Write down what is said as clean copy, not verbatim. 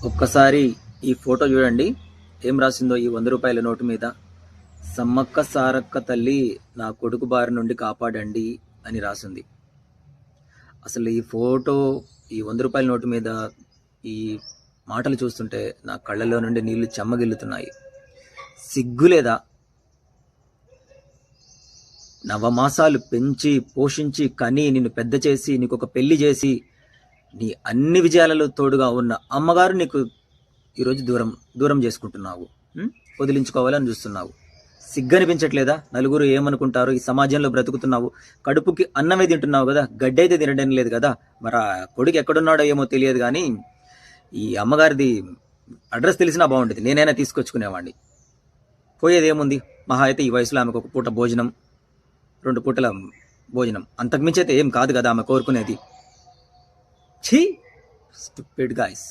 ఒక్కసారి ఈ ఫోటో చూడండి. ఏం రాసిందో ఈ 100 రూపాయల నోటు మీద. సమ్మక్క సారక్క తల్లి నా కొడుకు బారి నుండి కాపాడండి అని రాసింది. అసలు ఈ ఫోటో, ఈ 100 రూపాయల నోటు మీద ఈ మాటలు చూస్తుంటే నా కళ్ళల్లో నుండి నీళ్లు చెమ్మగిల్లుతున్నాయి. సిగ్గులేదా? నవమాసాలు పెంచి పోషించి కని నిన్ను పెద్ద చేసి నీకు ఒక పెళ్లి చేసి నీ అన్ని విజయాలలో తోడుగా ఉన్న అమ్మగారు నీకు ఈరోజు దూరం చేసుకుంటున్నావు. వదిలించుకోవాలని చూస్తున్నావు. సిగ్గనిపించట్లేదా? నలుగురు ఏమనుకుంటారు, ఈ సమాజంలో బ్రతుకుతున్నావు, కడుపుకి అన్నమే తింటున్నావు కదా, గడ్డి అయితే తినడం లేదు కదా. మరి ఆ కొడుకు ఎక్కడున్నాడో ఏమో తెలియదు, కానీ ఈ అమ్మగారిది అడ్రస్ తెలిసినా బాగుండేది, నేనైనా తీసుకొచ్చుకునేవాడిని. పోయేది ఏముంది? మహా అయితే ఈ వయసులో ఆమెకు ఒక పూట భోజనం, 2 పూటల భోజనం, అంతకుమించి అయితే ఏం కాదు కదా ఆమె కోరుకునేది. ఛీ, స్టూపిడ్ గాయ్స్.